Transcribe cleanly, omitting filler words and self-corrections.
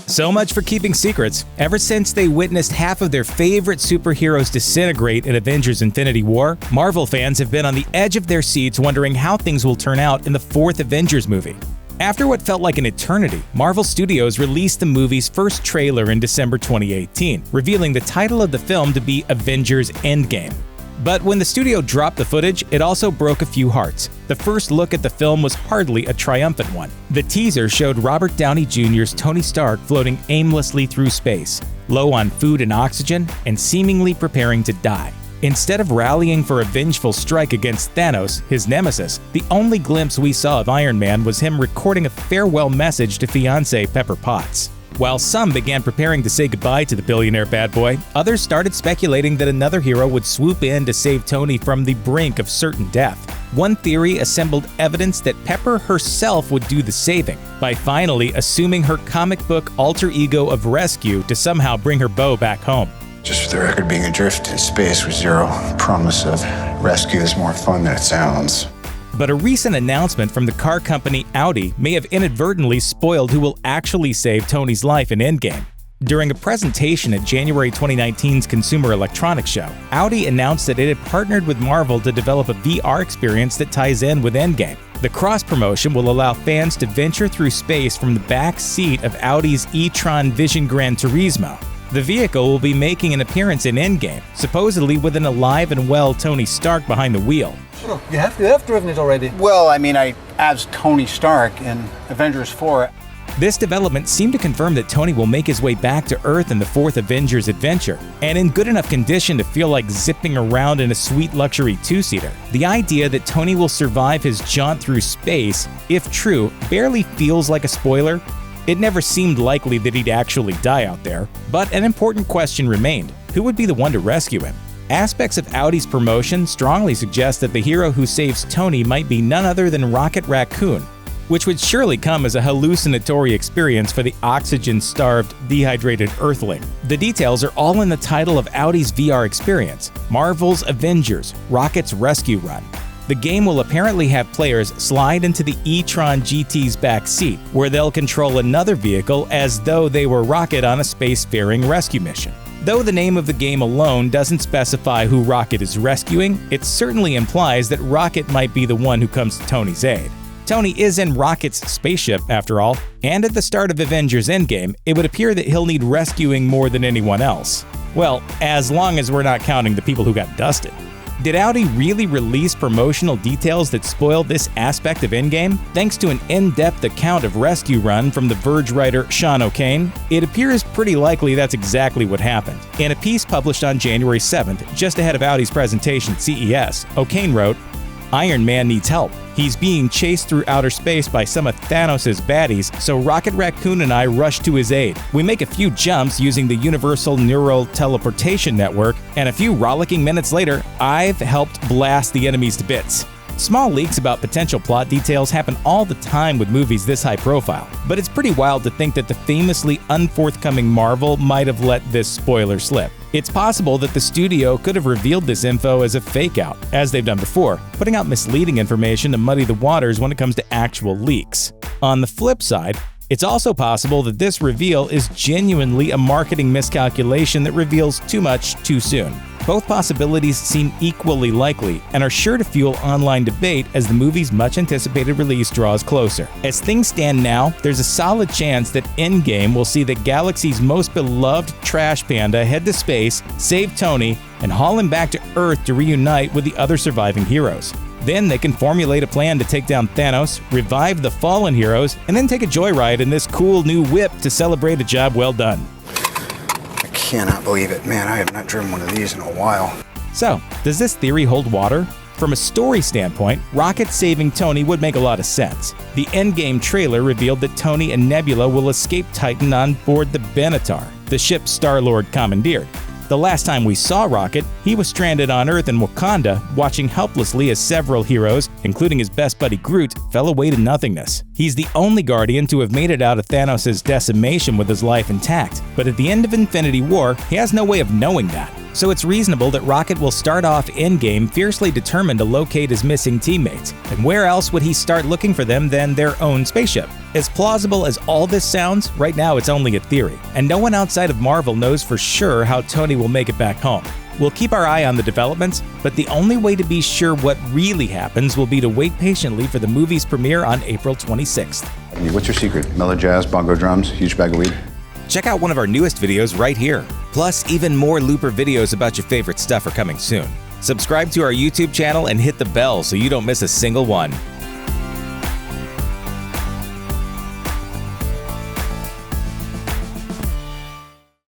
So much for keeping secrets. Ever since they witnessed half of their favorite superheroes disintegrate in Avengers Infinity War, Marvel fans have been on the edge of their seats wondering how things will turn out in the fourth Avengers movie. After what felt like an eternity, Marvel Studios released the movie's first trailer in December 2018, revealing the title of the film to be Avengers Endgame. But when the studio dropped the footage, it also broke a few hearts. The first look at the film was hardly a triumphant one. The teaser showed Robert Downey Jr.'s Tony Stark floating aimlessly through space, low on food and oxygen, and seemingly preparing to die. Instead of rallying for a vengeful strike against Thanos, his nemesis, the only glimpse we saw of Iron Man was him recording a farewell message to fiancée Pepper Potts. While some began preparing to say goodbye to the billionaire bad boy, others started speculating that another hero would swoop in to save Tony from the brink of certain death. One theory assembled evidence that Pepper herself would do the saving, by finally assuming her comic book alter ego of rescue to somehow bring her beau back home. Just for the record, being adrift in space with zero promise of rescue is more fun than it sounds. But a recent announcement from the car company Audi may have inadvertently spoiled who will actually save Tony's life in Endgame. During a presentation at January 2019's Consumer Electronics Show, Audi announced that it had partnered with Marvel to develop a VR experience that ties in with Endgame. The cross-promotion will allow fans to venture through space from the back seat of Audi's e-tron Vision Gran Turismo. The vehicle will be making an appearance in Endgame, supposedly with an alive and well Tony Stark behind the wheel. Oh, you have driven it already. Well, as Tony Stark in Avengers 4. This development seemed to confirm that Tony will make his way back to Earth in the fourth Avengers adventure, and in good enough condition to feel like zipping around in a sweet luxury two-seater. The idea that Tony will survive his jaunt through space, if true, barely feels like a spoiler. It never seemed likely that he'd actually die out there, but an important question remained: who would be the one to rescue him? Aspects of Audi's promotion strongly suggest that the hero who saves Tony might be none other than Rocket Raccoon, which would surely come as a hallucinatory experience for the oxygen-starved, dehydrated Earthling. The details are all in the title of Audi's VR experience, Marvel's Avengers: Rocket's Rescue Run. The game will apparently have players slide into the e-tron GT's back seat, where they'll control another vehicle as though they were Rocket on a spacefaring rescue mission. Though the name of the game alone doesn't specify who Rocket is rescuing, it certainly implies that Rocket might be the one who comes to Tony's aid. Tony is in Rocket's spaceship, after all, and at the start of Avengers Endgame, it would appear that he'll need rescuing more than anyone else. Well, as long as we're not counting the people who got dusted. Did Audi really release promotional details that spoil this aspect of Endgame? Thanks to an in-depth account of Rescue Run from The Verge writer Sean O'Kane, it appears pretty likely that's exactly what happened. In a piece published on January 7th, just ahead of Audi's presentation at CES, O'Kane wrote, "Iron Man needs help. He's being chased through outer space by some of Thanos' baddies, so Rocket Raccoon and I rush to his aid. We make a few jumps using the Universal Neural Teleportation Network, and a few rollicking minutes later, I've helped blast the enemies to bits." Small leaks about potential plot details happen all the time with movies this high profile, but it's pretty wild to think that the famously unforthcoming Marvel might have let this spoiler slip. It's possible that the studio could have revealed this info as a fake-out, as they've done before, putting out misleading information to muddy the waters when it comes to actual leaks. On the flip side, it's also possible that this reveal is genuinely a marketing miscalculation that reveals too much too soon. Both possibilities seem equally likely and are sure to fuel online debate as the movie's much-anticipated release draws closer. As things stand now, there's a solid chance that Endgame will see the galaxy's most beloved trash panda head to space, save Tony, and haul him back to Earth to reunite with the other surviving heroes. Then they can formulate a plan to take down Thanos, revive the fallen heroes, and then take a joyride in this cool new whip to celebrate a job well done. I cannot believe it. Man, I have not driven one of these in a while. So, does this theory hold water? From a story standpoint, Rocket saving Tony would make a lot of sense. The Endgame trailer revealed that Tony and Nebula will escape Titan on board the Benatar, the ship Star-Lord commandeered. The last time we saw Rocket, he was stranded on Earth in Wakanda, watching helplessly as several heroes, including his best buddy Groot, fell away to nothingness. He's the only Guardian to have made it out of Thanos' decimation with his life intact, but at the end of Infinity War, he has no way of knowing that. So it's reasonable that Rocket will start off Endgame fiercely determined to locate his missing teammates. And where else would he start looking for them than their own spaceship? As plausible as all this sounds, right now it's only a theory, and no one outside of Marvel knows for sure how Tony will make it back home. We'll keep our eye on the developments, but the only way to be sure what really happens will be to wait patiently for the movie's premiere on April 26th. What's your secret? Mellow jazz, bongo drums, huge bag of weed? Check out one of our newest videos right here. Plus, even more Looper videos about your favorite stuff are coming soon. Subscribe to our YouTube channel and hit the bell so you don't miss a single one.